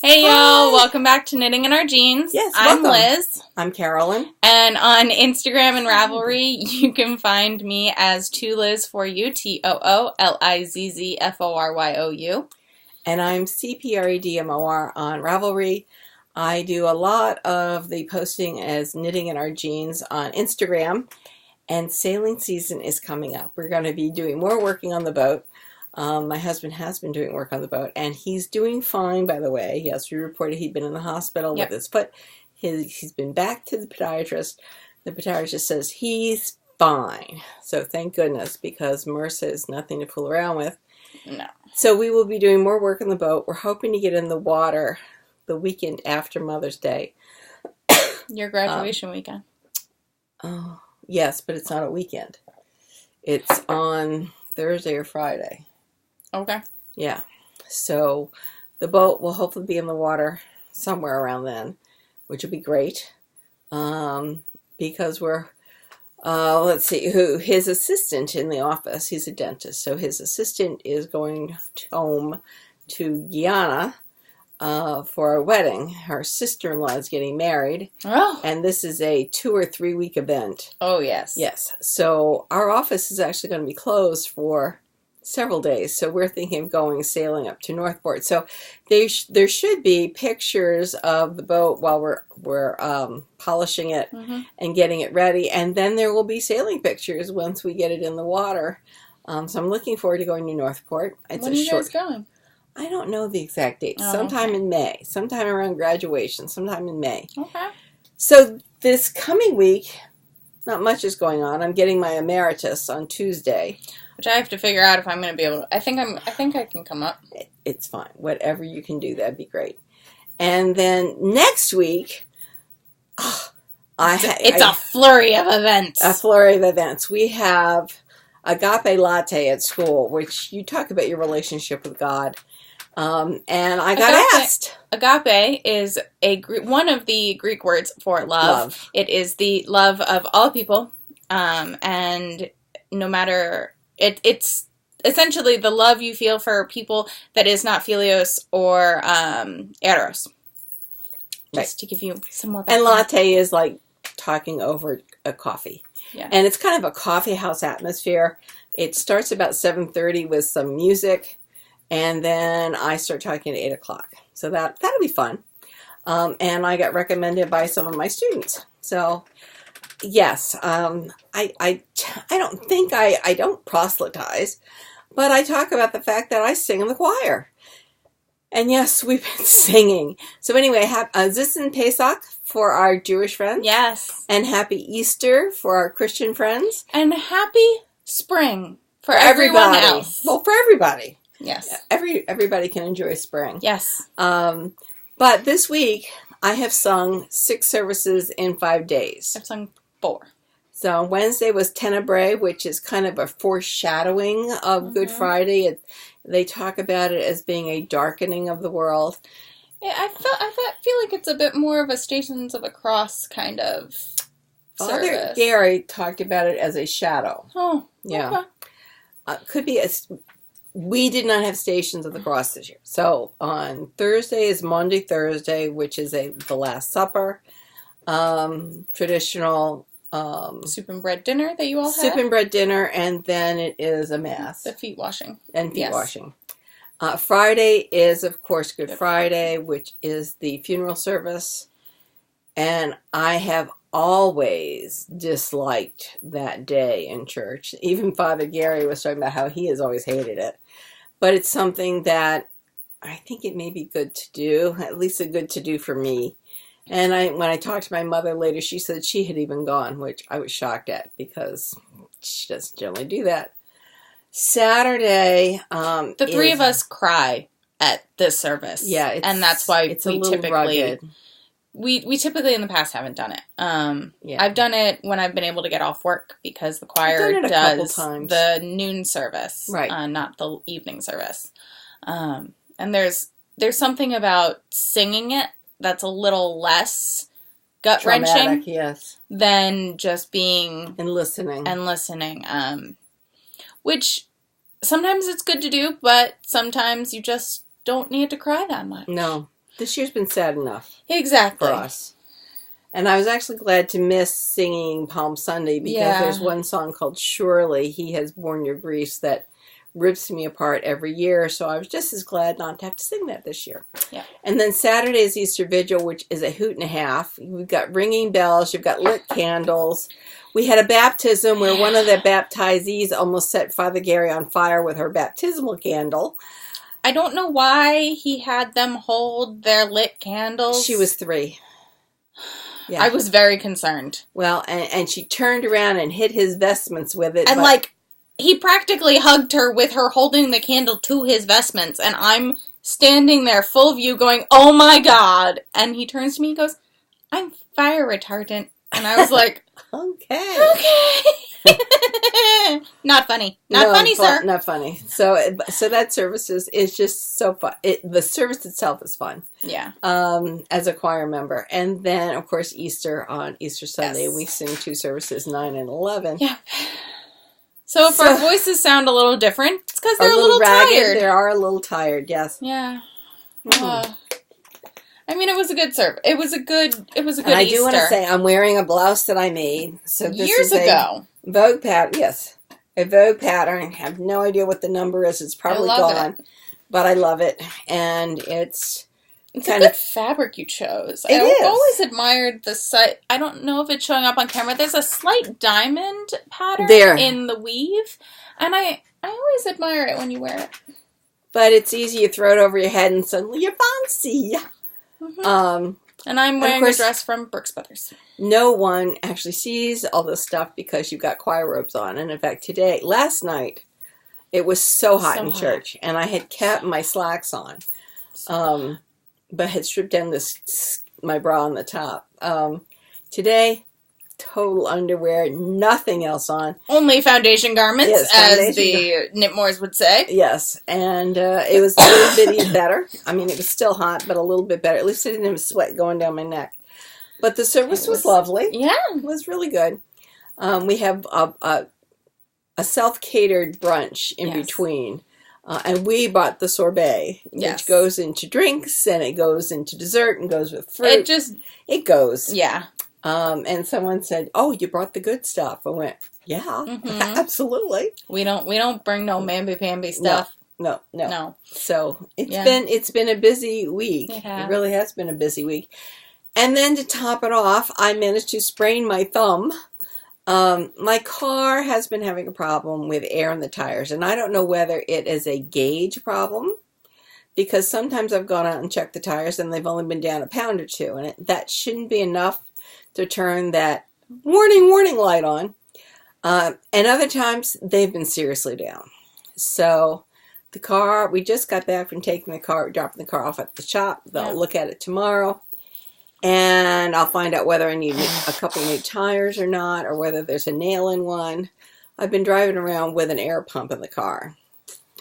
Hey y'all, welcome back to Knitting in Our Jeans. Yes, I'm welcome. Liz. I'm Carolyn. And on Instagram and Ravelry, you can find me as Toolizzforyou, Toolizzforyou. And I'm cpredmor on Ravelry. I do a lot of the posting as Knitting in Our Jeans on Instagram. And sailing season is coming up. We're going to be doing more working on the boat. My husband has been doing work on the boat, and he's doing fine, by the way. Yes, we reported he'd been in the hospital with his foot. He's been back to the podiatrist. The podiatrist says he's fine. So thank goodness, because MRSA is nothing to fool around with. No. So we will be doing more work on the boat. We're hoping to get in the water the weekend after Mother's Day. Your graduation weekend. Oh, yes, but it's not a weekend. It's on Thursday or Friday. Okay. Yeah. So the boat will hopefully be in the water somewhere around then, which will be great. Because we're, let's see, his assistant in the office, he's a dentist, so his assistant is going home to Guyana for a wedding. Her sister-in-law is getting married. Oh. And this is a 2 or 3 week event. Oh, yes. Yes. So our office is actually going to be closed for several days, so we're thinking of going sailing up to Northport. So there should be pictures of the boat while we're polishing it and getting it ready, and then there will be sailing pictures once we get it in the water. So I'm looking forward to going to Northport. When are you guys going? I don't know the exact date. Oh, sometime in May, sometime around graduation, sometime in May. Okay. So this coming week, not much is going on. I'm getting my emeritus on Tuesday. Which I have to figure out if I'm going to be able to. I think I can come up. It's fine. Whatever you can do, that'd be great. And then next week, it's a flurry of events. A flurry of events. We have Agape Latte at school, which you talk about your relationship with God. And I got asked. Agape is one of the Greek words for love. It is the love of all people, and no matter. It's essentially the love you feel for people that is not philios or eros. Just to give you some more background. And latte is like talking over a coffee. Yeah. And it's kind of a coffee house atmosphere. It starts about 7:30 with some music, and then I start talking at 8 o'clock. So that'll be fun. And I got recommended by some of my students. So yes, I don't think I don't proselytize, but I talk about the fact that I sing in the choir. And yes, we've been singing. So anyway, Zissin Pesach for our Jewish friends. Yes. And Happy Easter for our Christian friends. And Happy Spring for everyone else. Well, for everybody. Yes. Everybody can enjoy spring. Yes. But this week, I have sung 6 services in 5 days. I've sung 4. So Wednesday was Tenebrae, which is kind of a foreshadowing of Good Friday. They talk about it as being a darkening of the world. Yeah, I feel like it's a bit more of a Stations of a Cross kind of Father service. Gary talked about it as a shadow. Oh, yeah. Okay. Could be we did not have Stations of the Cross this year. So on Thursday is Maundy Thursday, which is the Last Supper, traditional soup and bread dinner that you all had? Soup and bread dinner, and then it is a mass. The feet washing. And feet washing. Friday is, of course, Good Friday, which is the funeral service. And I have always disliked that day in church. Even Father Gary was talking about how he has always hated it. But it's something that I think it may be good to do, at least a good to do for me. And when I talked to my mother later, she said she had even gone, which I was shocked at because she doesn't generally do that. Saturday, the three of us cry at this service. Yeah, and that's why it's a little rugged. We typically in the past haven't done it. Yeah. I've done it when I've been able to get off work because the choir does the noon service, right? Not the evening service. And there's something about singing it that's a little less gut-wrenching, yes, than just being and listening. Which sometimes it's good to do, but sometimes you just don't need to cry that much. No. This year's been sad enough. Exactly. For us. And I was actually glad to miss singing Palm Sunday because there's one song called Surely, He Has Borne Your Griefs that rips me apart every year. So I was just as glad not to have to sing that this year. Yeah. And then Saturday is Easter Vigil, which is a hoot and a half. We've got ringing bells. You've got lit candles. We had a baptism where one of the baptizees almost set Father Gary on fire with her baptismal candle. I don't know why he had them hold their lit candles. She was 3. Yeah. I was very concerned. Well, and she turned around and hit his vestments with it. And, like, he practically hugged her with her holding the candle to his vestments. And I'm standing there full view going, oh, my God. And he turns to me and goes, I'm fire retardant. And I was like, okay. Not funny. Not funny, sir. Not funny. So that service is just so fun. The service itself is fun. Yeah. As a choir member. And then, of course, Easter on Easter Sunday. Yes. We sing 2 services, 9 and 11. Yeah. So if our voices sound a little different, it's because they're a little ragged, tired. They are a little tired, yes. Yeah. I mean, it was a good serve. It was a good Easter. I do want to say, I'm wearing a blouse that I made. So this years is ago. A Vogue pattern, yes. A Vogue pattern. I have no idea what the number is. It's probably gone. But I love it. And it's kind of fabric you chose. I've always admired the site. I don't know if it's showing up on camera. There's a slight diamond pattern in the weave. And I always admire it when you wear it. But it's easy. You throw it over your head and suddenly you're fancy. Mm-hmm. And I'm wearing a dress from Brooks Brothers. No one actually sees all this stuff because you've got choir robes on. And in fact, last night, it was so hot in church. And I had kept my slacks on. But had stripped down my bra on the top. Today, total underwear, nothing else on. Only foundation garments, as the Knitmores would say. Yes, and it was a little bit better. I mean, it was still hot, but a little bit better. At least I didn't have sweat going down my neck. But the service was lovely. Yeah. It was really good. We have a self-catered brunch in between. And we bought the sorbet, which goes into drinks, and it goes into dessert, and goes with fruit. It goes. Yeah. And someone said, "Oh, you brought the good stuff." I went, "Yeah, absolutely." We don't bring no mamby-pamby stuff. No. So it's been a busy week. It really has been a busy week. And then to top it off, I managed to sprain my thumb. My car has been having a problem with air in the tires, and I don't know whether it is a gauge problem, because sometimes I've gone out and checked the tires and they've only been down a pound or 2, and that shouldn't be enough to turn that warning light on. And other times they've been seriously down. So the car, we just got back from dropping the car off at the shop. They'll look at it tomorrow. And I'll find out whether I need a couple new tires or not, or whether there's a nail in one. I've been driving around with an air pump in the car.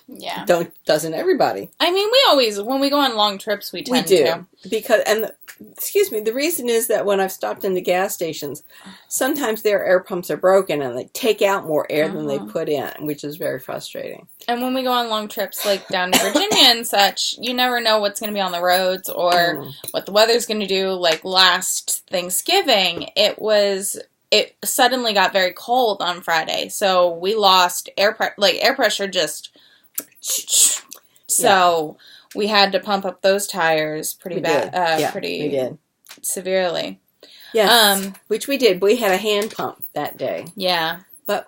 Yeah. Doesn't everybody? I mean, we always, when we go on long trips, we tend to. Because, the reason is that when I've stopped in the gas stations, sometimes their air pumps are broken and they take out more air than they put in, which is very frustrating. And when we go on long trips, like down to Virginia and such, you never know what's going to be on the roads or what the weather's going to do. Like last Thanksgiving, it suddenly got very cold on Friday, so we lost air pressure just. So we had to pump up those tires pretty bad, pretty severely. Yes, which we did. We had a hand pump that day. Yeah,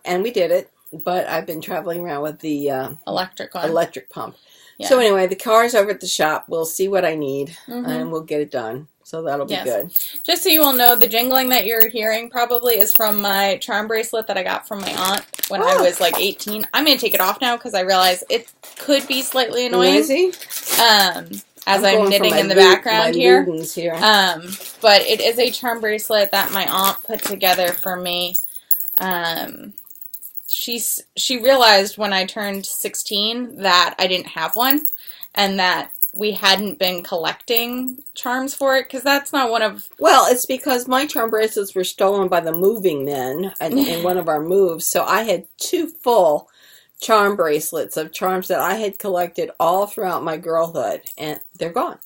and we did it. But I've been traveling around with the electric pump. Yeah. So anyway, the car's over at the shop. We'll see what I need, and we'll get it done. So that'll be good. Just so you all know, the jingling that you're hearing probably is from my charm bracelet that I got from my aunt when I was like 18. I'm going to take it off now because I realize it could be slightly annoying. Noisy? As I'm knitting in the background here. But it is a charm bracelet that my aunt put together for me. She realized when I turned 16 that I didn't have one, and that we hadn't been collecting charms for it, because that's not one of... Well, it's because my charm bracelets were stolen by the moving men in one of our moves, so I had 2 full charm bracelets of charms that I had collected all throughout my girlhood, and they're gone.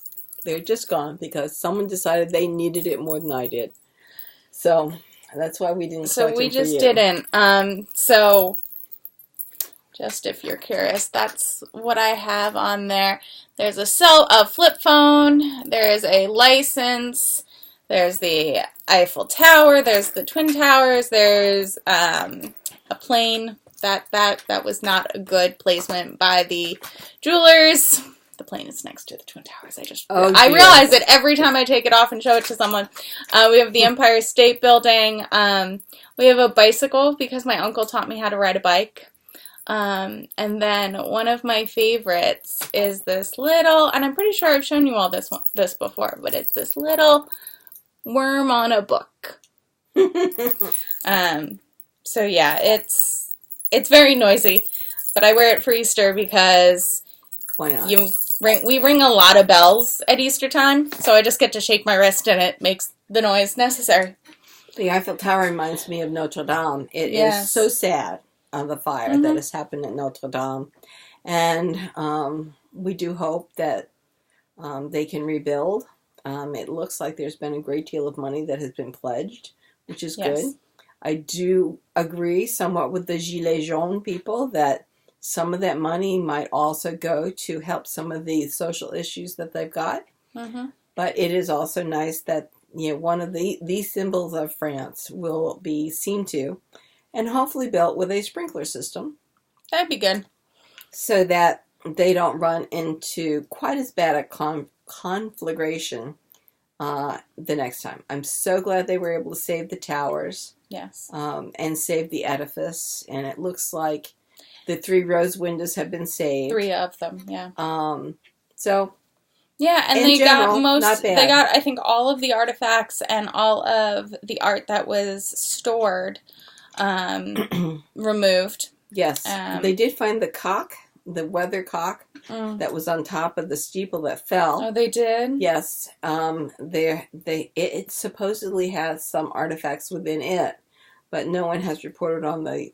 They're just gone because someone decided they needed it more than I did. So that's why we didn't. So we just didn't. So just if you're curious, that's what I have on there. There's a flip phone. There's a license. There's the Eiffel Tower. There's the Twin Towers. There's a plane. That was not a good placement by the jewelers. The plane is next to the Twin Towers. I realize it every time I take it off and show it to someone. We have the Empire State Building. We have a bicycle because my uncle taught me how to ride a bike. And then one of my favorites is this little, and I'm pretty sure I've shown you all this before, but it's this little worm on a book. So yeah, it's very noisy, but I wear it for Easter because why not? We ring a lot of bells at Easter time, so I just get to shake my wrist and it makes the noise necessary. The Eiffel Tower reminds me of Notre Dame. It is so sad on the fire that has happened at Notre Dame, and we do hope that they can rebuild. It looks like there's been a great deal of money that has been pledged, which is good. I do agree somewhat with the Gilets Jaunes people that some of that money might also go to help some of the social issues that they've got. But it is also nice that one of these symbols of France will be seen to and hopefully built with a sprinkler system. That'd be good. So that they don't run into quite as bad a conflagration the next time. I'm so glad they were able to save the towers. Yes. And save the edifice. And it looks like the 3 rose windows have been saved. 3 of them, yeah. So yeah, and they got I think all of the artifacts and all of the art that was stored removed. Yes. They did find the cock, the weather cock that was on top of the steeple that fell. Oh, they did? Yes. It supposedly has some artifacts within it, but no one has reported on the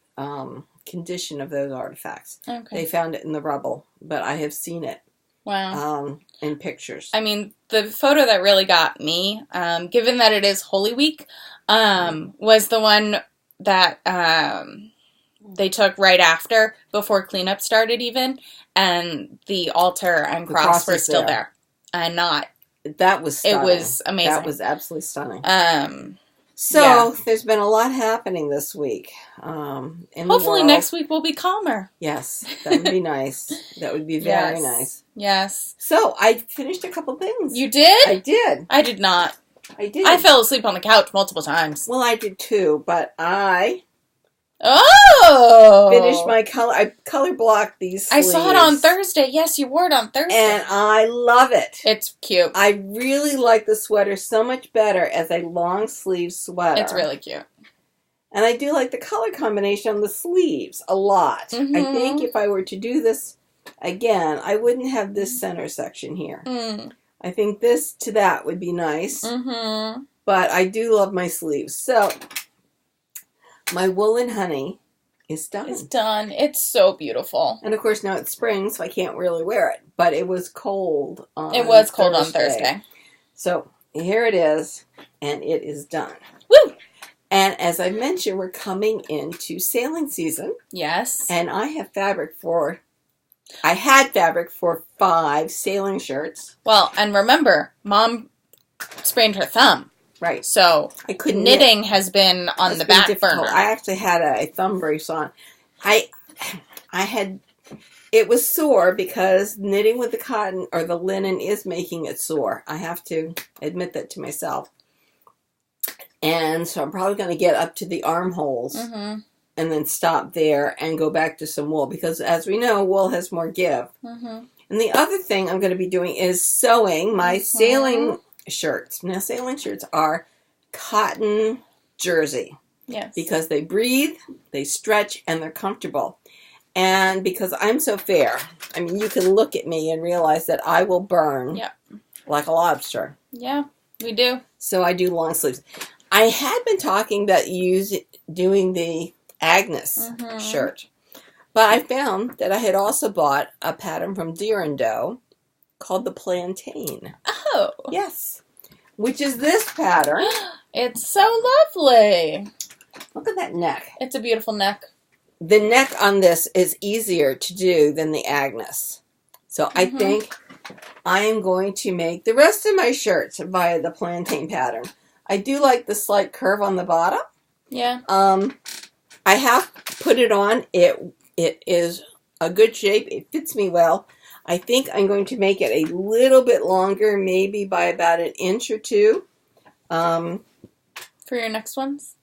condition of those artifacts. Okay. They found it in the rubble, but I have seen it. Wow. In pictures. I mean, the photo that really got me, given that it is Holy Week, was the one that they took right before cleanup started even, and the altar and cross were still there. And that was stunning. It was amazing. That was absolutely stunning. So there's been a lot happening this week. Hopefully next week will be calmer. Yes, that would be nice. That would be very nice. Yes. So I finished a couple things. You did? I did. I did not. I did. I fell asleep on the couch multiple times. Well, I did too, but I finished my color. I color blocked these sleeves. I saw it on Thursday. Yes, you wore it on Thursday. And I love it. It's cute. I really like the sweater so much better as a long sleeve sweater. It's really cute. And I do like the color combination on the sleeves a lot. I think if I were to do this again, I wouldn't have this center section here. I think this to that would be nice. But I do love my sleeves. So my woolen honey is done. It's done. It's so beautiful. And of course now it's spring, so I can't really wear it. But it was cold on Thursday. It was cold on Thursday. So here it is, and it is done. Woo! And as I mentioned, we're coming into sailing season. Yes. And I had fabric for 5 sailing shirts. Well, and remember, Mom sprained her thumb. Right. So I couldn't knitting has been on the back burner. I actually had a thumb brace on. It was sore because knitting with the cotton or the linen is making it sore. I have to admit that to myself. And so I'm probably going to get up to the armholes and then stop there and go back to some wool. Because as we know, wool has more give. And the other thing I'm going to be doing is sewing my sailing shirts. Now, sailing shirts are cotton jersey. Yes. Because they breathe, they stretch, and they're comfortable. And because I'm so fair, I mean, you can look at me and realize that I will burn like a lobster. Yeah, we do. So I do long sleeves. I had been talking about doing the Agnes shirt. But I found that I had also bought a pattern from Deer & Doe called the Plaintain. Oh. Yes. Which is this pattern. It's so lovely. Look at that neck. It's a beautiful neck. The neck on this is easier to do than the Agnes. So I think I am going to make the rest of my shirts via the Plaintain pattern. I do like the slight curve on the bottom. Yeah. I have put it on. It is a good shape. It fits me well. I think I'm going to make it a little bit longer, maybe by about an inch or two. For your next ones?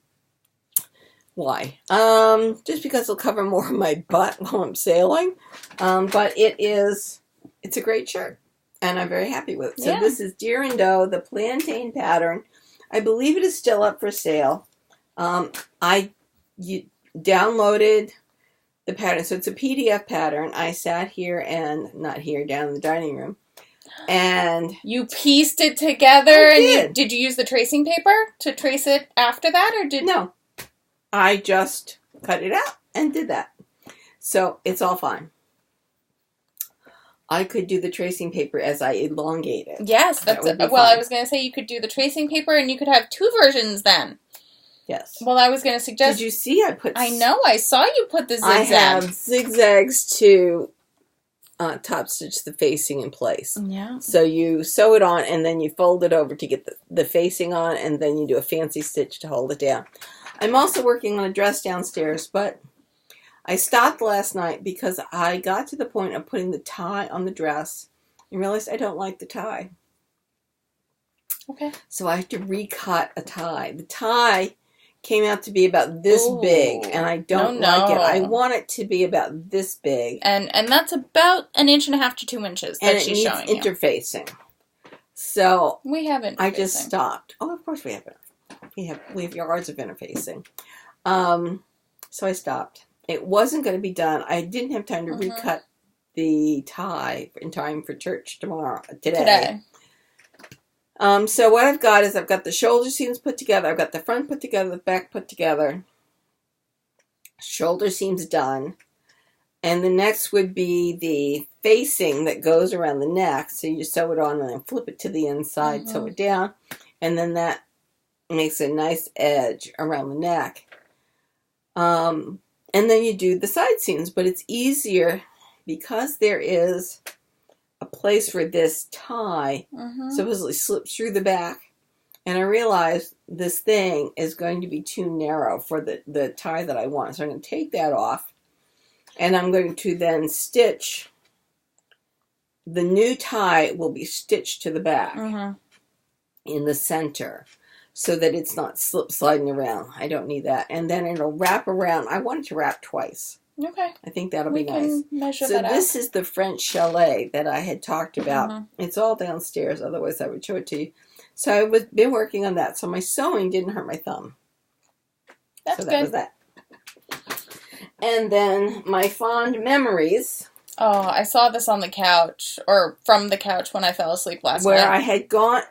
Why? Just because it'll cover more of my butt while I'm sailing. But it's a great shirt, and I'm very happy with it. So this is Deer and Doe, the Plaintain pattern. I believe it is still up for sale. I downloaded the pattern, so it's a PDF pattern. I sat here and not here, down in the dining room, and you pieced it together. I did you use the tracing paper to trace it after that, or did no? I just cut it out and did that, so it's all fine. I could do the tracing paper as I elongate it. Yes, that's well. Fine. I was going to say you could do the tracing paper, and you could have two versions then. Yes. Well, I was going to suggest. Did you see? I know. I saw you put the zigzags. I have zigzags to top stitch the facing in place. Yeah. So you sew it on, and then you fold it over to get the facing on, and then you do a fancy stitch to hold it down. I'm also working on a dress downstairs, but I stopped last night because I got to the point of putting the tie on the dress and realized I don't like the tie. Okay. So I have to recut a tie. The tie came out to be about this big, and I don't like it. I want it to be about this big. And that's about 1.5 inches to 2 inches that she's showing you. And it needs interfacing. So we have interfacing. I just stopped. Oh, of course we have it. We have yards of interfacing. So I stopped. It wasn't going to be done. I didn't have time to recut the tie in time for church today. So what I've got is I've got the shoulder seams put together. I've got the front put together, the back put together. Shoulder seams done. And the next would be the facing that goes around the neck. So you sew it on and then flip it to the inside, sew it down. And then that makes a nice edge around the neck. And then you do the side seams. But it's easier because there is a place where this tie supposedly slips through the back. And I realized this thing is going to be too narrow for the tie that I want. So I'm going to take that off. And I'm going to then stitch. The new tie will be stitched to the back in the center so that it's not sliding around. I don't need that. And then it'll wrap around. I want it to wrap twice. Okay. I think that'll be nice. Measure so that this out. is the French chalet that I had talked about. It's all downstairs. Otherwise, I would show it to you. So I've been working on that. So my sewing didn't hurt my thumb. That's so that was that. And then my fond memories. Oh, I saw this on the couch, or from the couch when I fell asleep last night. Where I had gotten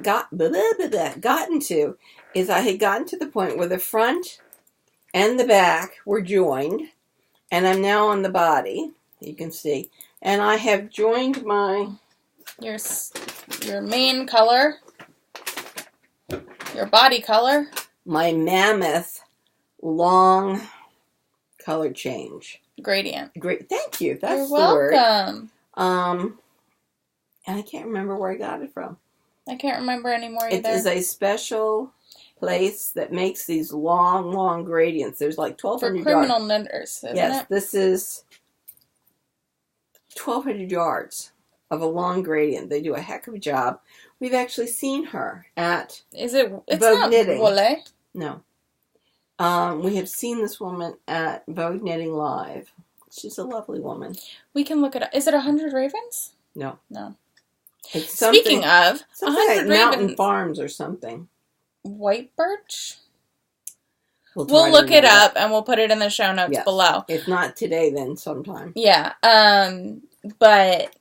to is I had gotten to the point where the front and the back were joined. And I'm now on the body, you can see. And I have joined my... Your main color. Your body color. My mammoth long color change. Gradient. Great, thank you. That's You're the word. welcome. And I can't remember where I got it from. I can't remember anymore either. It is a special place that makes these long gradients. There's like 1,200 yards. For criminal knitters, isn't it? Yes, this is 1,200 yards of a long gradient. They do a heck of a job. We've actually seen her at It's Vogue not Knitting. Wolle. No. We have seen this woman at Vogue Knitting Live. She's a lovely woman. We can look it up. Is it 100 Ravens? No. It's Speaking of, 100 like Ravens. Mountain Farms or something. White birch? We'll look it up and we'll put it in the show notes below. If not today, then sometime. Yeah. But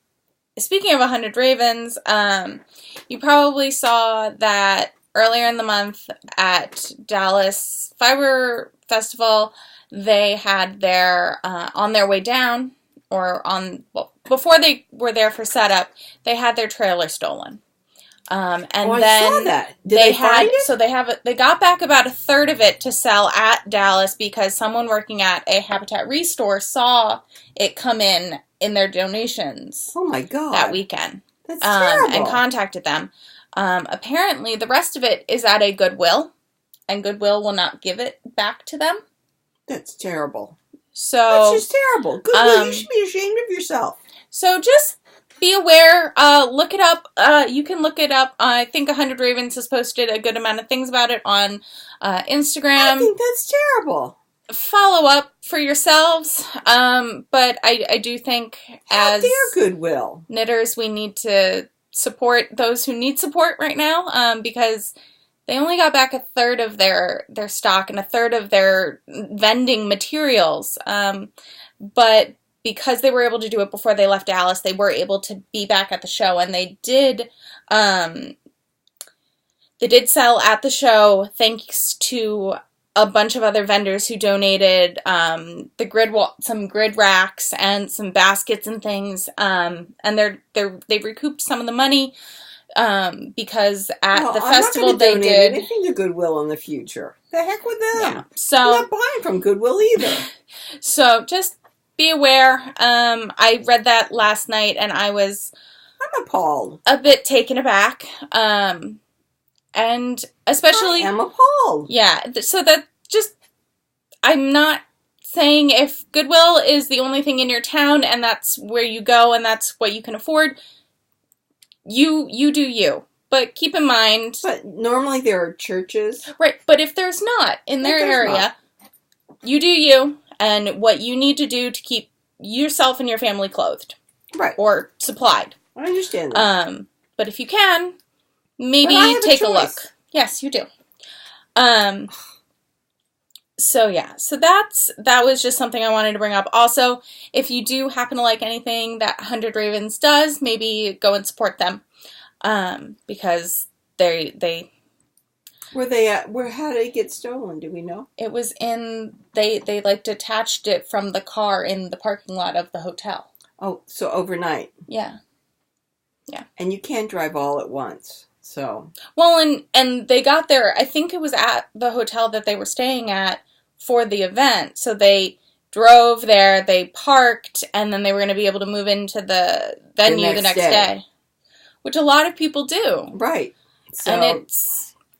speaking of 100 Ravens, you probably saw that earlier in the month at Dallas Fiber Festival, they had their On Their Way Down before they were there for setup, they had their trailer stolen. And I then saw that. Did they find it? So they got back about a third of it to sell at Dallas because someone working at a Habitat Restore saw it come in their donations. Oh my God. That weekend. That's terrible. And contacted them. Apparently the rest of it is at a Goodwill, and Goodwill will not give it back to them. That's terrible. So that's just terrible. Goodwill, you should be ashamed of yourself. So just be aware. Look it up. You can look it up. I think 100 Ravens has posted a good amount of things about it on Instagram. I think that's terrible. Follow up for yourselves. But I do think as Goodwill knitters, we need to support those who need support right now. Because they only got back a third of their stock and a third of their vending materials. But because they were able to do it before they left Dallas, they were able to be back at the show, and they did sell at the show thanks to a bunch of other vendors who donated some grid racks and some baskets and things. And they've recouped some of the money because at the festival I'm not they did anything to Goodwill in the future. The heck with them. Yeah, so I'm not buying from Goodwill either. So just be aware. I read that last night and I'm appalled. A bit taken aback. And especially I am appalled. Yeah. So that I'm not saying if Goodwill is the only thing in your town and that's where you go and that's what you can afford, you do you. But keep in mind. But normally there are churches. Right. But if there's not in their area, you do you. And what you need to do to keep yourself and your family clothed. Right. Or supplied. I understand that. But if you can, maybe take a look. Yes, you do. So yeah. So that was just something I wanted to bring up. Also, if you do happen to like anything that 100 Ravens does, maybe go and support them. Because they Were they at, how did it get stolen? Do we know? It was they like detached it from the car in the parking lot of the hotel. Oh, so overnight. Yeah. Yeah. And you can't drive all at once, so. Well, and they got there, I think it was at the hotel that they were staying at for the event. So they drove there, they parked, and then they were going to be able to move into the venue the next day. Which a lot of people do. Right. So and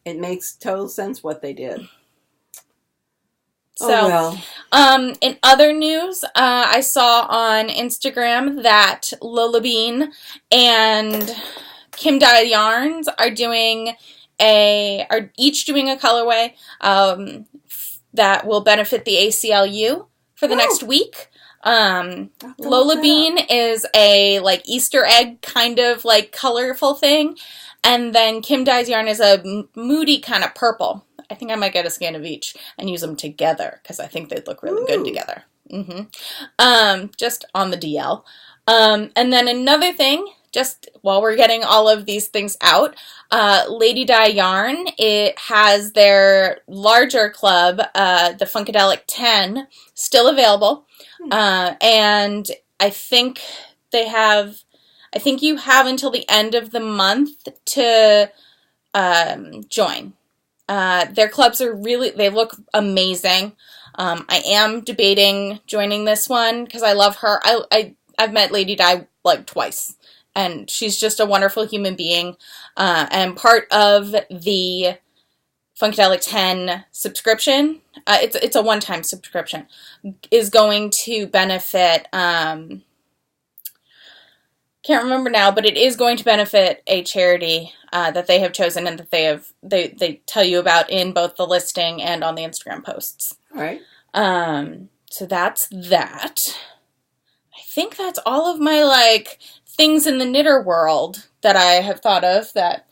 it makes total sense what they did. So, in other news, I saw on Instagram that LolaBean and Kim Dye Yarns are each doing a colorway that will benefit the ACLU for the next week. LolaBean is a Easter egg kind of colorful thing, and then Kim Dye's yarn is a moody kind of purple. I think I might get a skein of each and use them together because I think they'd look really good together. Just on the DL. And then another thing, just while we're getting all of these things out, Lady Dye Yarn, it has their larger club, the Funkadelic 10, still available. And I think you have until the end of the month to join. Their clubs they look amazing. I am debating joining this one because I love her. I've met Lady Dye twice, and she's just a wonderful human being. And part of the Funkadelic 10 subscription, it's a one-time subscription, is going to benefit, can't remember now, but it is going to benefit a charity that they have chosen and that they tell you about in both the listing and on the Instagram posts. All right. So that's that. I think that's all of my things in the knitter world that I have thought of that.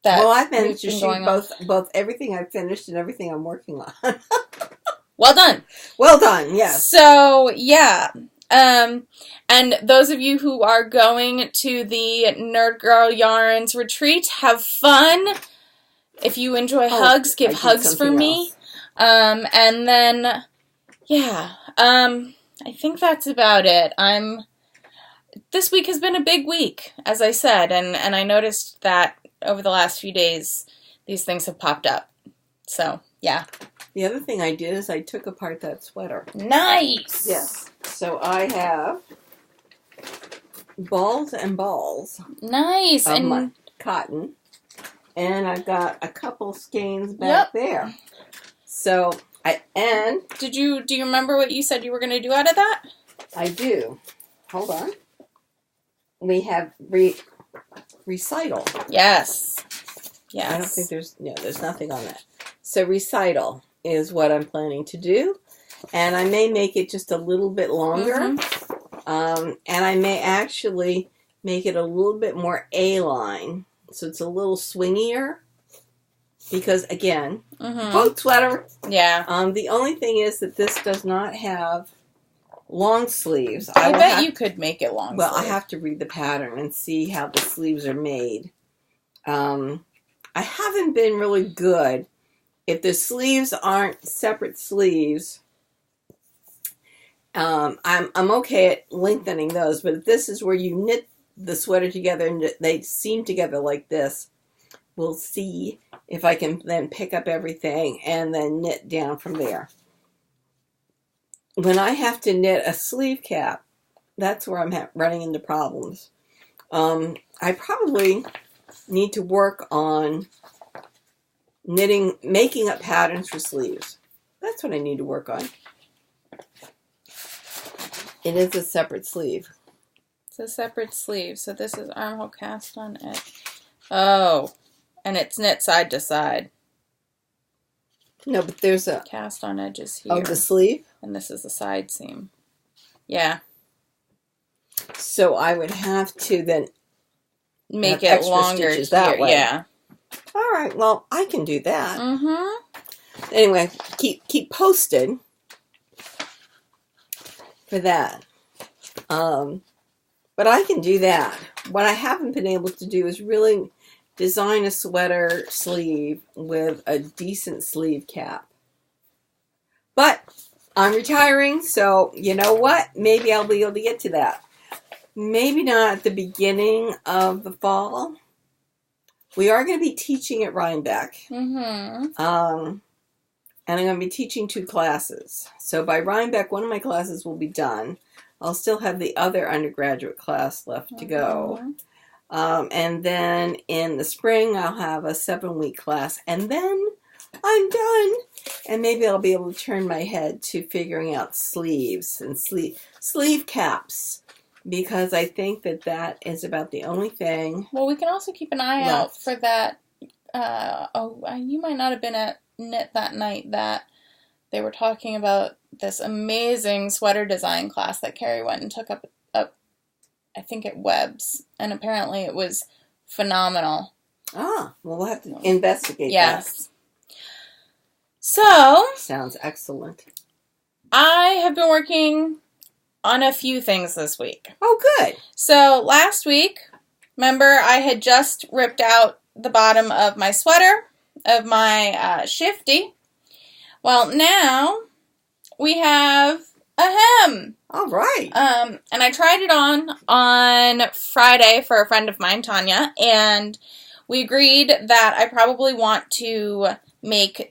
Well, I managed to shoot both everything I've finished and everything I'm working on. Well done. Well done, yes. So, yeah. And those of you who are going to the Nerd Girl Yarns retreat, have fun. If you enjoy hugs, give hugs for me. And then, yeah. I think that's about it. This week has been a big week, as I said, and I noticed that over the last few days, these things have popped up. So, yeah. The other thing I did is I took apart that sweater. Nice! Yes. So I have balls and balls. Nice! Of and my cotton. And I've got a couple skeins back there. So, do you remember what you said you were going to do out of that? I do. Hold on. We have Recital. Yes. Yes. I don't think there's nothing on that. So Recital is what I'm planning to do. And I may make it just a little bit longer. Mm-hmm. And I may actually make it a little bit more A-line. So it's a little swingier. Because, again, boat sweater. Yeah. The only thing is that this does not have long sleeves. I bet you could make it long. Well, I have to read the pattern and see how the sleeves are made. I haven't been really good. If the sleeves aren't separate sleeves, I'm okay at lengthening those. But if this is where you knit the sweater together and they seam together like this, we'll see if I can then pick up everything and then knit down from there. When I have to knit a sleeve cap, that's where I'm running into problems. I probably need to work on making up patterns for sleeves. That's what I need to work on. It is a separate sleeve. It's a separate sleeve. So this is armhole cast on edge. Oh, and it's knit side to side. No, but there's a cast on edges here. Oh, the sleeve? And this is the side seam. Yeah. So I would have to then make it longer that way. Yeah. All right. Well, I can do that. Mm-hmm. Anyway, keep posted for that. But I can do that. What I haven't been able to do is really design a sweater sleeve with a decent sleeve cap. But I'm retiring, so you know what? Maybe I'll be able to get to that. Maybe not at the beginning of the fall. We are going to be teaching at Rhinebeck. Mm-hmm. And I'm going to be teaching 2 classes. So by Rhinebeck, one of my classes will be done. I'll still have the other undergraduate class left to go. And then in the spring, I'll have a 7-week class. And then I'm done. And maybe I'll be able to turn my head to figuring out sleeves and sleeve caps. Because I think that is about the only thing. Well, we can also keep an eye out for that. You might not have been at Knit that night that they were talking about this amazing sweater design class that Carrie went and took up I think at Webb's, and apparently it was phenomenal. Well, we'll have to investigate that. Yes. So. Sounds excellent. I have been working on a few things this week. Oh, good. So last week, remember, I had just ripped out the bottom of my sweater, of my Shfty. Well, now we have a hem. All right. And I tried it on Friday for a friend of mine, Tanya, and we agreed that I probably want to make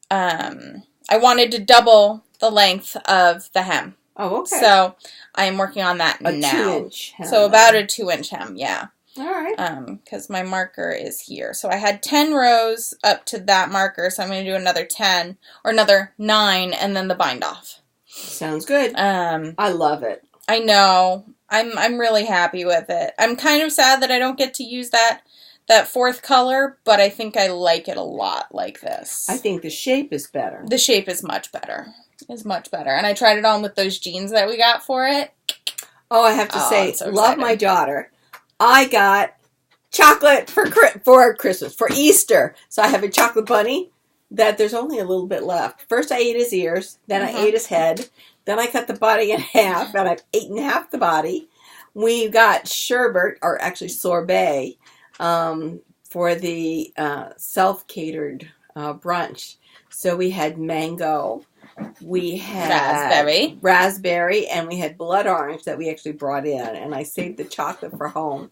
I wanted to double the length of the hem. Oh, okay. So I am working on that now. 2-inch hem. So about a 2-inch hem, yeah. All right. Because my marker is here. So I had 10 rows up to that marker, so I'm going to do another 10 or another 9 and then the bind off. Sounds good. I love it. I know. I'm really happy with it. I'm kind of sad that I don't get to use that 4th color, but I think I like it a lot like this. I think the shape is better. The shape is much better. It's much better. And I tried it on with those jeans that we got for it. Oh, I have to say, so love my daughter. I got chocolate for Christmas, for Easter. So I have a chocolate bunny that there's only a little bit left. First I ate his ears, then I ate his head, then I cut the body in half, and I've eaten half the body. We got sherbet, or actually sorbet, for the self-catered brunch. So we had mango We had raspberry, and we had blood orange that we actually brought in, and I saved the chocolate for home.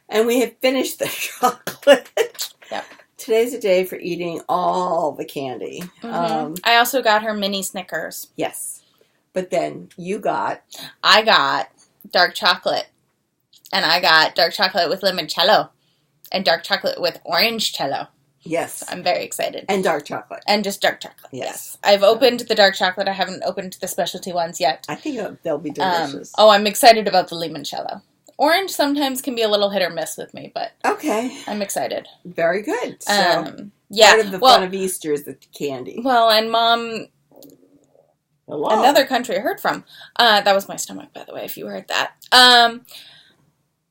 And we had finished the chocolate. Yep. Today's a day for eating all the candy. I also got her mini Snickers. Yes. But then I got dark chocolate. And I got dark chocolate with limoncello. And dark chocolate with orange cello. Yes. So I'm very excited. And dark chocolate. And just dark chocolate. Yes. I've opened the dark chocolate. I haven't opened the specialty ones yet. I think they'll be delicious. I'm excited about the limoncello. Orange sometimes can be a little hit or miss with me, but okay, I'm excited. Very good. So, part of the fun of Easter is the candy. Well, and Mom, another country I heard from. That was my stomach, by the way, if you heard that.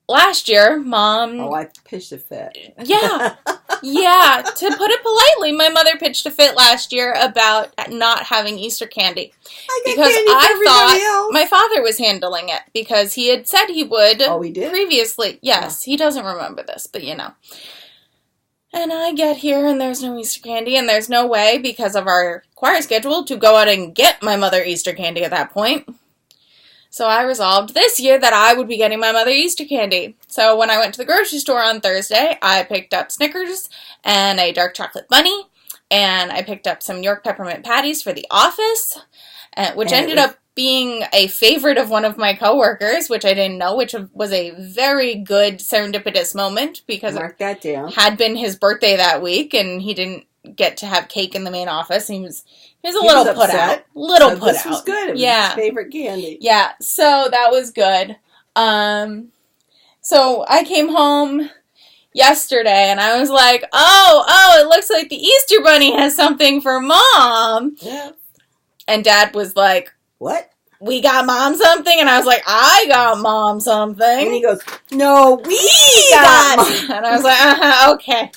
Last year, Mom... Oh, I pitched a fit. Yeah. Yeah. To put it politely, my mother pitched a fit last year about not having Easter candy. Because I thought my father was handling it because he had said he would. Oh, he did? Previously. Yes. He doesn't remember this, but you know. And I get here and there's no Easter candy and there's no way because of our choir schedule to go out and get my mother Easter candy at that point. So I resolved this year that I would be getting my mother Easter candy. So when I went to the grocery store on Thursday, I picked up Snickers and a dark chocolate bunny. And I picked up some York peppermint patties for the office, which ended up being a favorite of one of my coworkers, which I didn't know, which was a very good serendipitous moment because it had been his birthday that week and he didn't get to have cake in the main office. He was a little put out. This was good. It was his favorite candy. Yeah, so that was good. So I came home yesterday and I was like, oh, it looks like the Easter Bunny has something for Mom. Yeah. And Dad was like, what? We got Mom something? And I was like, I got Mom something. And he goes, no, we got Mom. And I was like, okay.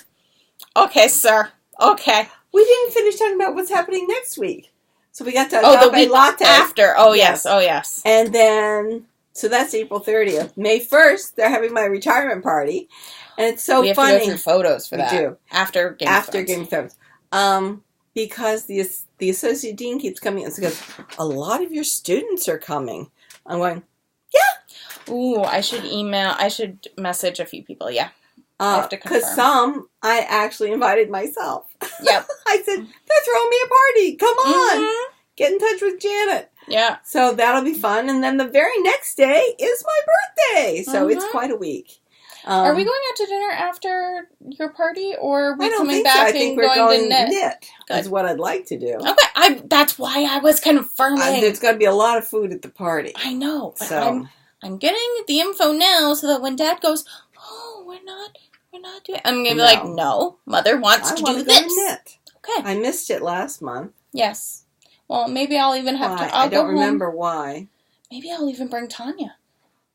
Okay, sir. Okay. We didn't finish talking about what's happening next week. So we got to the week latte. After. Oh, yes. Oh, yes. And then, so that's April 30th. May 1st, they're having my retirement party. And it's so funny. We have to go through photos for that. We do. After Game of Thrones. Because the associate dean keeps coming and goes, a lot of your students are coming. I'm going, yeah. Ooh, I should message a few people, yeah. Because some I actually invited myself. Yep. I said, they're throwing me a party. Come on. Get in touch with Janet. Yeah. So that'll be fun. And then the very next day is my birthday. So it's quite a week. Are we going out to dinner after your party, or are we coming back and going to knit? That's what I'd like to do. Okay, that's why I was confirming. There's going to be a lot of food at the party. I know, but I'm getting the info now so that when Dad goes, oh, we're not doing. I'm going to be like, no, Mother wants to do this. Knit. Okay. I missed it last month. Yes. Well, maybe I'll even have to. I don't remember why. Maybe I'll even bring Tanya.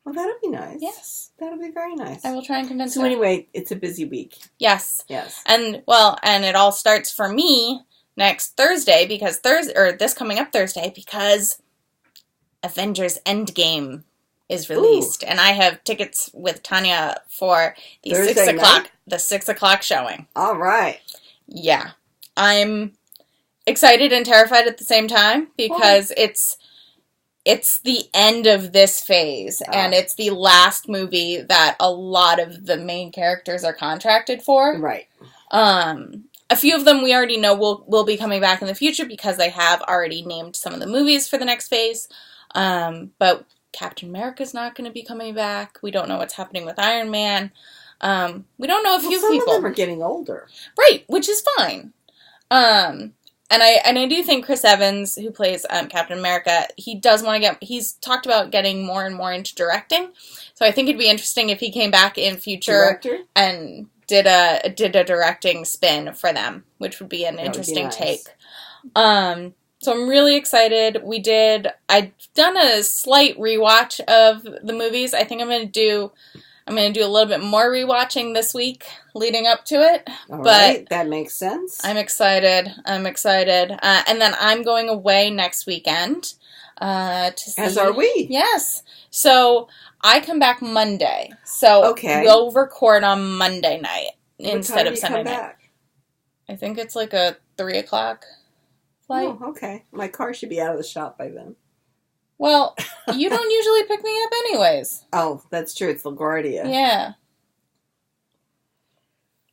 Well, that'll be nice. Yes. That'll be very nice. I will try and convince her. So anyway, it's a busy week. Yes. Yes. And it all starts for me next Thursday this coming up Thursday because Avengers Endgame is released. Ooh. And I have tickets with Tanya for the Thursday 6 o'clock showing. All right. Yeah. I'm excited and terrified at the same time because it's the end of this phase, and it's the last movie that a lot of the main characters are contracted for. Right. A few of them we already know will be coming back in the future because they have already named some of the movies for the next phase. But Captain America's not going to be coming back. We don't know what's happening with Iron Man. We don't know a few people. Some of them are getting older. Right, which is fine. And I do think Chris Evans, who plays Captain America, he does want to he's talked about getting more and more into directing. So I think it'd be interesting if he came back in future and did a directing spin for them, which would be an interesting take. So I'm really excited. I've done a slight rewatch of the movies. I think I'm going to do a little bit more rewatching this week leading up to it. All right, that makes sense. I'm excited. And then I'm going away next weekend to see. As are we. Yes. So I come back Monday. So we'll record on Monday night instead of Sunday night. Back? I think it's like a 3 o'clock flight. Oh, okay. My car should be out of the shop by then. Well, you don't usually pick me up anyways. Oh, that's true. It's LaGuardia. Yeah.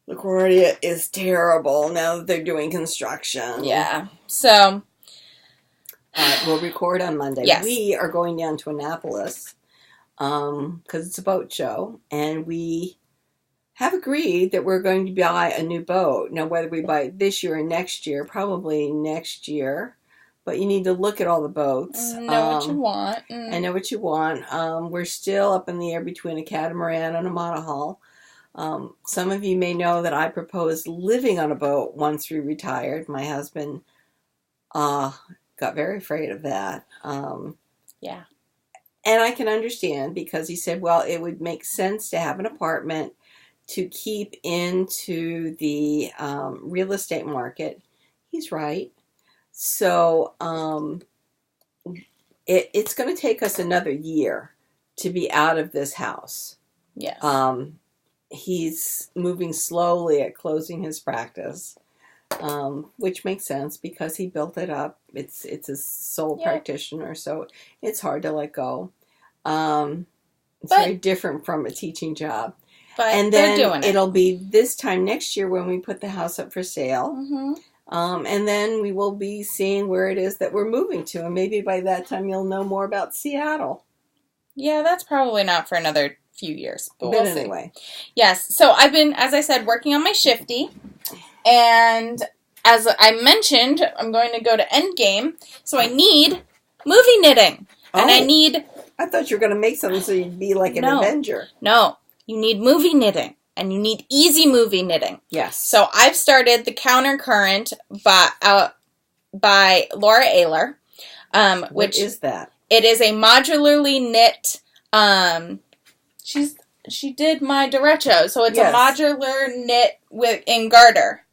LaGuardia is terrible now that they're doing construction. Yeah. So... we'll record on Monday. Yes. We are going down to Annapolis because it's a boat show, and we have agreed that we're going to buy a new boat. Now, whether we buy it this year or next year, probably next year, but you need to look at all the boats. Know what you want. I know what you want. We're still up in the air between a catamaran and a monohull. Some of you may know that I proposed living on a boat once we retired. My husband got very afraid of that. Yeah. And I can understand because he said, well, it would make sense to have an apartment to keep into the real estate market. He's right. So it's going to take us another year to be out of this house. Yes. He's moving slowly at closing his practice, which makes sense because he built it up. It's a sole practitioner, so it's hard to let go. It's very different from a teaching job. But and then they're doing it'll be this time next year when we put the house up for sale. Mm-hmm. And then we will be seeing where it is that we're moving to. And maybe by that time you'll know more about Seattle. Yeah, that's probably not for another few years. But we'll anyway. See. Yes. So I've been, as I said, working on my Shfty. And as I mentioned, I'm going to go to Endgame. So I need movie knitting. And I need... I thought you were going to make something so you'd be like an Avenger. No. You need movie knitting. And you need easy movie knitting. Yes. So I've started the Counter Current by Laura Aylor. What is that? It is a modularly knit. She did my derecho, so it's a modular knit in garter.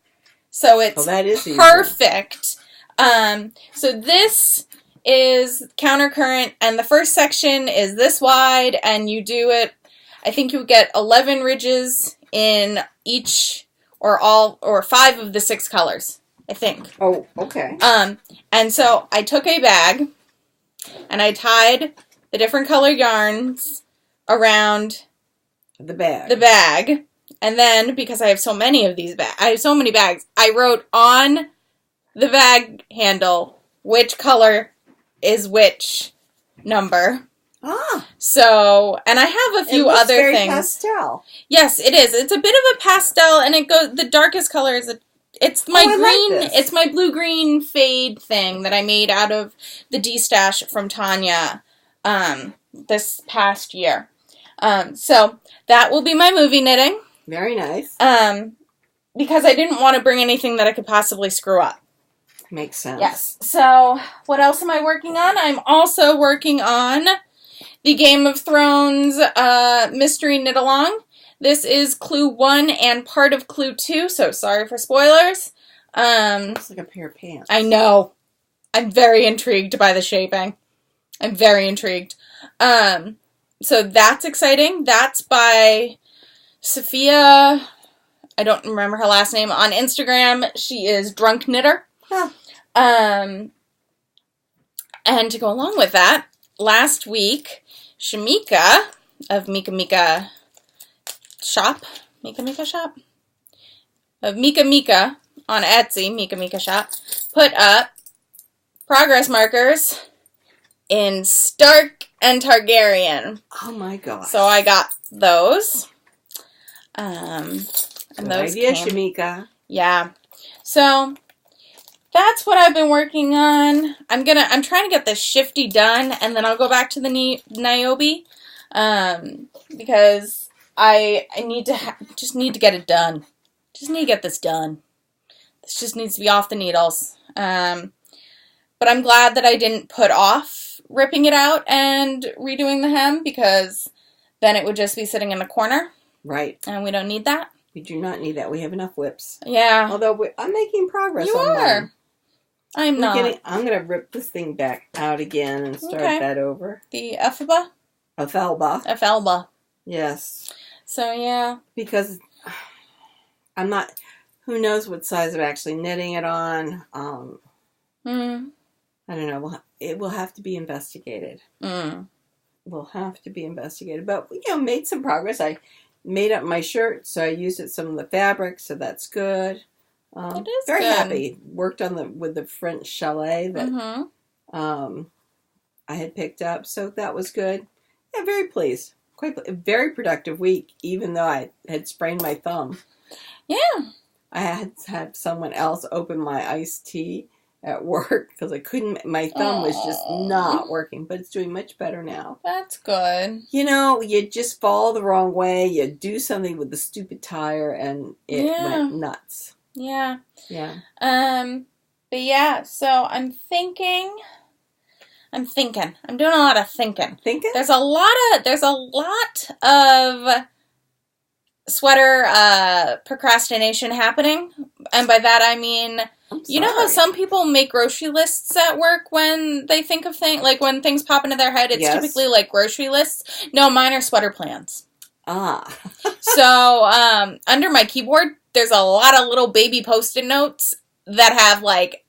So it's that is perfect. So this is Counter Current, and the first section is this wide, and you do it. I think you get 11 ridges in each or 5 of the 6 colors, I think. Oh, okay. And so I took a bag and I tied the different color yarns around the bag. And then because I have so many of these bags, I wrote on the bag handle which color is which number. So, and I have a few other very things. Pastel. Yes, it is. It's a bit of a pastel, and the darkest color is it's my green. Like it's my blue-green fade thing that I made out of the D-stash from Tanya, this past year. So that will be my movie knitting. Very nice. Because I didn't want to bring anything that I could possibly screw up. Makes sense. Yes. So what else am I working on? I'm also working on the Game of Thrones mystery knit along. This is Clue 1 and part of Clue 2, so sorry for spoilers. Looks like a pair of pants. I know. I'm very intrigued by the shaping. I'm very intrigued. So that's exciting. That's by Safiyyah. I don't remember her last name. On Instagram, she is Drunk Knitter. Huh. And to go along with that, last week, Shamika of MekaMika Shop, of MekaMika on Etsy, MekaMika Shop, put up progress markers in Stark and Targaryen. Oh my gosh. So I got those. And good those idea, came. Shamika. Yeah. So that's what I've been working on. I'm trying to get this Shfty done, and then I'll go back to the Niobe, because I just need to get it done. Just need to get this done. This just needs to be off the needles. But I'm glad that I didn't put off ripping it out and redoing the hem, because then it would just be sitting in the corner. Right. And we don't need that. We do not need that. We have enough whips. Yeah. Although I'm making progress you on are. mine. I'm not. I'm going to rip this thing back out again and start that over. The Elphaba? Elphaba. Yes. So, yeah. Because I'm not... Who knows what size I'm actually knitting it on. Mm. I don't know. It will have to be investigated. Mm. Will have to be investigated. But, made some progress. I made up my shirt, so I used some of the fabric, so that's good. It is very good. happy. Worked with the French chalet that Mm-hmm. I had picked up, so that was good. Yeah, very pleased. A very productive week, even though I had sprained my thumb. Yeah. I had to have someone else open my iced tea at work because I couldn't. My thumb was just not working, but it's doing much better now. That's good. You just fall the wrong way. You do something with the stupid tire, and it went nuts. Yeah. Yeah. But yeah, so I'm thinking. I'm doing a lot of thinking. Thinking? There's a lot of sweater procrastination happening. And by that I mean, you know how some people make grocery lists at work when they think of things, like when things pop into their head, it's typically like grocery lists. No, mine are sweater plans. So, under my keyboard, there's a lot of little baby Post-it notes that have like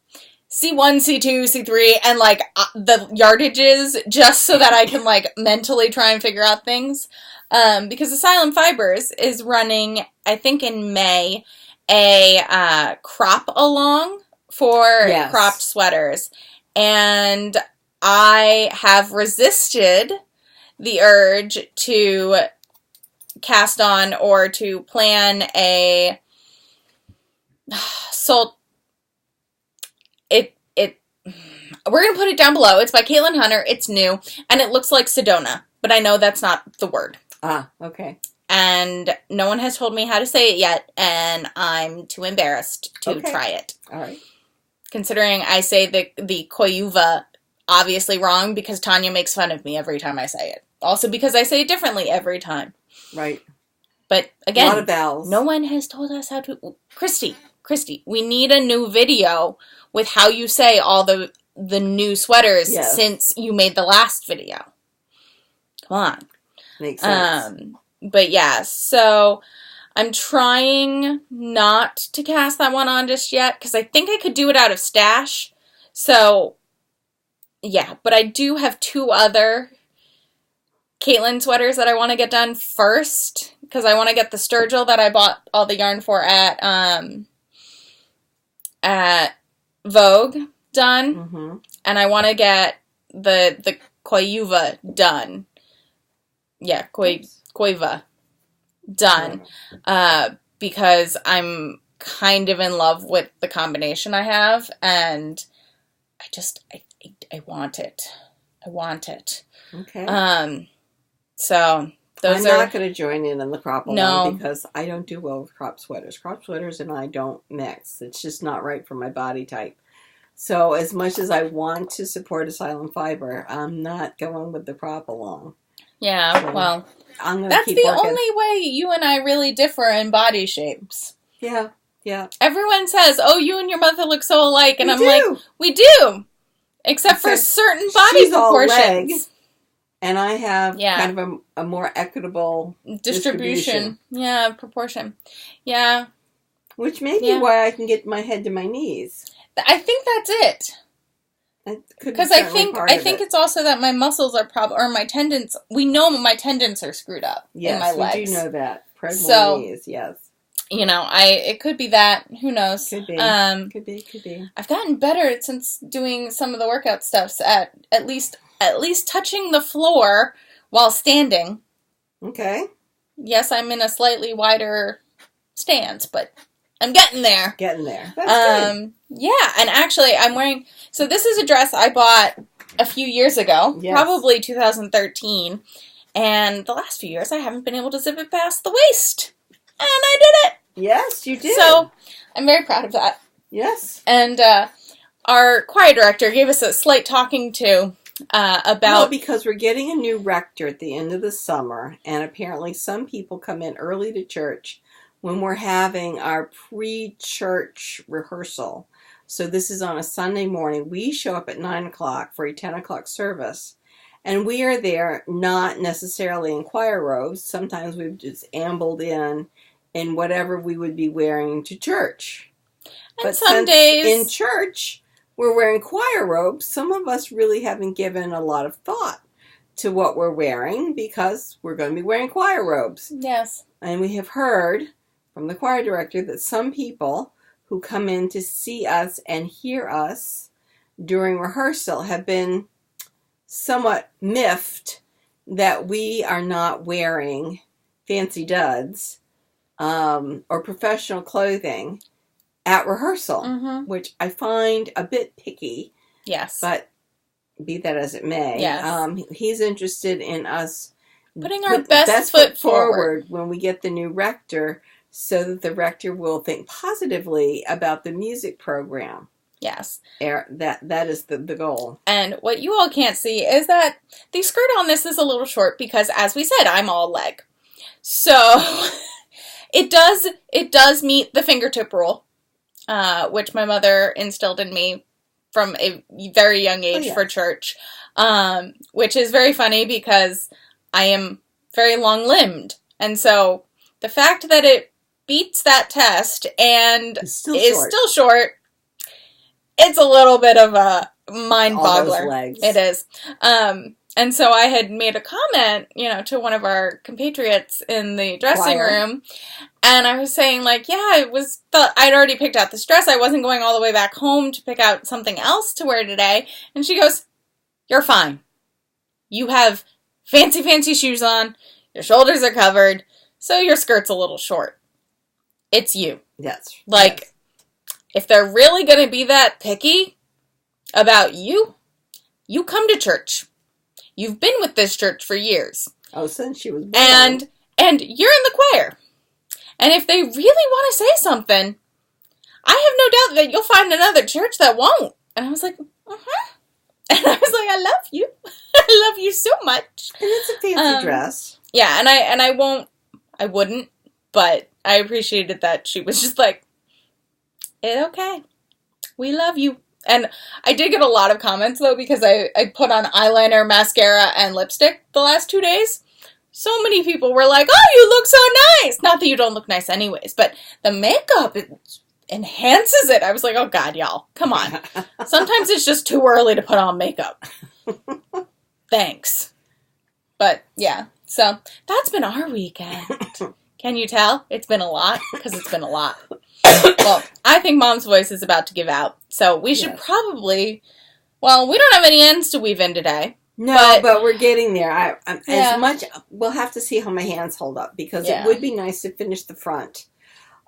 C1, C2, C3, and like the yardages, just so that I can like mentally try and figure out things. Because Asylum Fibers is running, I think in May, a crop along for cropped sweaters. And I have resisted the urge to cast on or to plan a we're going to put it down below. It's by Caitlin Hunter. It's new. And it looks like Sedona. But I know that's not the word. Okay. And no one has told me how to say it yet. And I'm too embarrassed to try it. All right. Considering I say the Koyuva obviously wrong because Tanya makes fun of me every time I say it. Also because I say it differently every time. Right. But again, a lot of vowels. No one has told us how to... Kristy, we need a new video with how you say all the new sweaters since you made the last video. Come on. Makes sense. But yeah, so I'm trying not to cast that one on just yet because I think I could do it out of stash. So, yeah, but I do have 2 other Caitlin sweaters that I want to get done first because I want to get the Sturgill that I bought all the yarn for at Vogue done. Mm-hmm. And I want to get the Koyuva done. Yeah, Koiva done. Because I'm kind of in love with the combination I have. And I want it. I want it. Okay. So those I'm not going to join in on the crop along No. because I don't do well with crop sweaters. Crop sweaters and I don't mix. It's just not right for my body type. So as much as I want to support Asylum Fiber, I'm not going with the crop along. Yeah, So well, I'm going to that's keep the working. only way you and I really differ in body shapes. Yeah, yeah. Everyone says, "Oh, you and your mother look so alike," and I'm do. like, "We do, except for certain body she's all leg, proportions." and I have kind of a more equitable distribution. Yeah, proportion. Yeah. Which may be why I can get my head to my knees. I think that's it. Because I think it's also that my muscles are or my tendons. We know my tendons are screwed up in my legs. Yes, we do know that. Predmor knees, yes. You know, it could be that. Who knows? Could be. Could be. I've gotten better since doing some of the workout stuffs at least touching the floor while standing. Okay. Yes, I'm in a slightly wider stance, but I'm getting there. That's good. Yeah, and actually I'm wearing... So this is a dress I bought a few years ago, probably 2013, and the last few years I haven't been able to zip it past the waist. And I did it! Yes, you did. So, I'm very proud of that. Yes. And our choir director gave us a slight talking to about... Well, because we're getting a new rector at the end of the summer, and apparently some people come in early to church when we're having our pre-church rehearsal. So this is on a Sunday morning. We show up at 9 o'clock for a 10 o'clock service. And we are there not necessarily in choir robes. Sometimes we've just ambled in whatever we would be wearing to church. And some days... in church, we're wearing choir robes, some of us really haven't given a lot of thought to what we're wearing because we're going to be wearing choir robes. Yes. And we have heard from the choir director that some people who come in to see us and hear us during rehearsal have been somewhat miffed that we are not wearing fancy duds or professional clothing at rehearsal, which I find a bit picky. Yes. But be that as it may, yes. He's interested in us putting our best foot forward when we get the new rector, so that the rector will think positively about the music program. Yes. That is the goal. And what you all can't see is that the skirt on this is a little short because, as we said, I'm all leg. So it does meet the fingertip rule, which my mother instilled in me from a very young age for church, which is very funny because I am very long-limbed. And so the fact that it beats that test and is still short, it's a little bit of a mind-boggler. It is. And so I had made a comment, to one of our compatriots in the dressing room, and I was saying, I'd already picked out this dress. I wasn't going all the way back home to pick out something else to wear today. And she goes, "You're fine. You have fancy, fancy shoes on. Your shoulders are covered. So your skirt's a little short. It's you." Yes. If they're really going to be that picky about you, you come to church. You've been with this church for years. Oh, since she was born. And you're in the choir. And if they really want to say something, I have no doubt that you'll find another church that won't. And I was like, And I was like, I love you. I love you so much. And it's a fancy dress. Yeah, and I wouldn't, but I appreciated that she was just like, "It's okay. We love you." And I did get a lot of comments, though, because I put on eyeliner, mascara, and lipstick the last 2 days. So many people were like, "Oh, you look so nice." Not that you don't look nice anyways, but the makeup enhances it. I was like, oh, God, y'all. Come on. Sometimes it's just too early to put on makeup. Thanks. But, yeah. So, that's been our weekend. Can you tell? It's been a lot, because it's been a lot. Well, I think Mom's voice is about to give out. So we should probably, we don't have any ends to weave in today. No, but we're getting there. As much, we'll have to see how my hands hold up, because it would be nice to finish the front.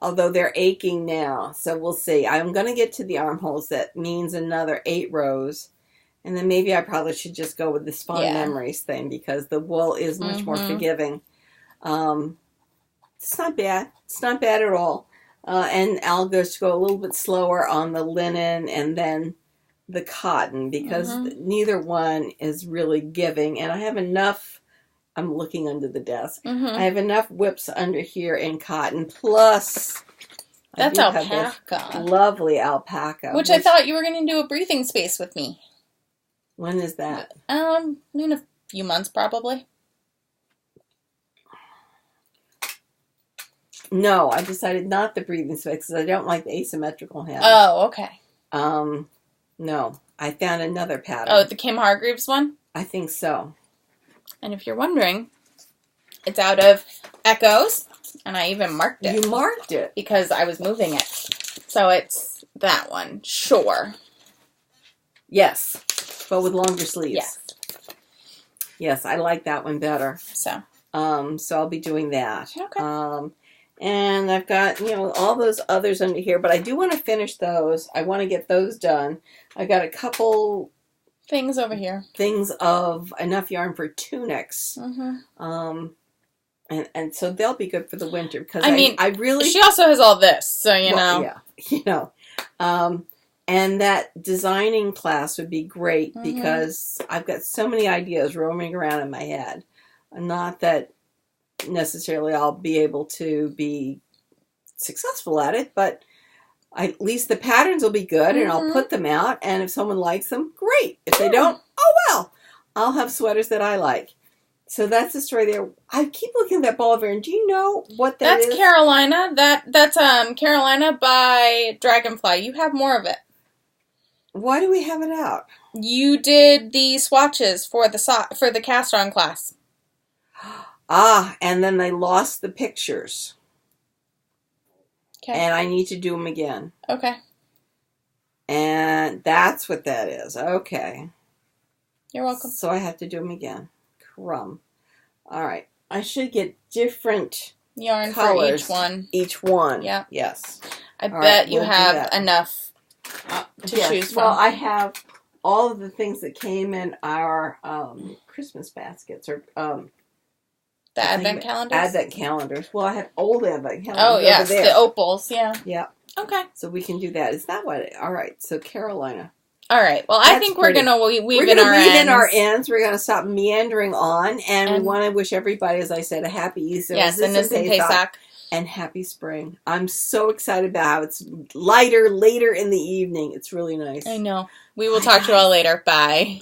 Although they're aching now. So we'll see. I'm going to get to the armholes. That means another 8 rows. And then maybe I probably should just go with this fond memories thing, because the wool is much more forgiving. It's not bad. It's not bad at all. And I'll just go a little bit slower on the linen and then the cotton, because neither one is really giving. And I have enough, I'm looking under the desk, I have enough whips under here in cotton, plus that's alpaca. Lovely alpaca. Which I thought you were going to do a breathing space with me. When is that? In a few months, probably. No, I decided not the breathing space because I don't like the asymmetrical hem. Oh, okay. No, I found another pattern. Oh, the Kim Hargreaves one? I think so. And if you're wondering, it's out of Echoes, and I even marked it. You marked it? Because I was moving it. So it's that one. Sure. Yes, but with longer sleeves. Yes. Yes, I like that one better. So I'll be doing that. Okay. And I've got, all those others under here, but I do want to finish those. I want to get those done. I got a couple things over here. Things of enough yarn for tunics. And so they'll be good for the winter, because I really... She also has all this, so Yeah, and that designing class would be great, because I've got so many ideas roaming around in my head. Not that necessarily I'll be able to be successful at it, but at least the patterns will be good, and I'll put them out, and if someone likes them, great. If they don't, oh well. I'll have sweaters that I like. So that's the story there. I keep looking at that ball of yarn. Do you know what that is? That's Carolina. That's Carolina by Dragonfly. You have more of it. Why do we have it out? You did the swatches for the cast-on class. Ah, and then they lost the pictures. Okay. And I need to do them again. Okay. And that's what that is. Okay. You're welcome. So I have to do them again. Crumb. All right. I should get different yarn colors for each one. Each one. Yeah. Yes. I bet you have enough to choose from. Well, I have all of the things that came in our Christmas baskets or the advent calendars. Advent calendars. Well, I have old advent calendars. Oh yes, the opals. Yeah. Yeah. Okay. So we can do that. Is that what? All right. So Carolina. All right. Well, I think we're gonna weave in our ends. We're gonna stop meandering on, and we want to wish everybody, as I said, a happy Easter. Yes, and Pesach. And happy spring. I'm so excited about how it's lighter later in the evening. It's really nice. I know. We will talk to you all later. Bye.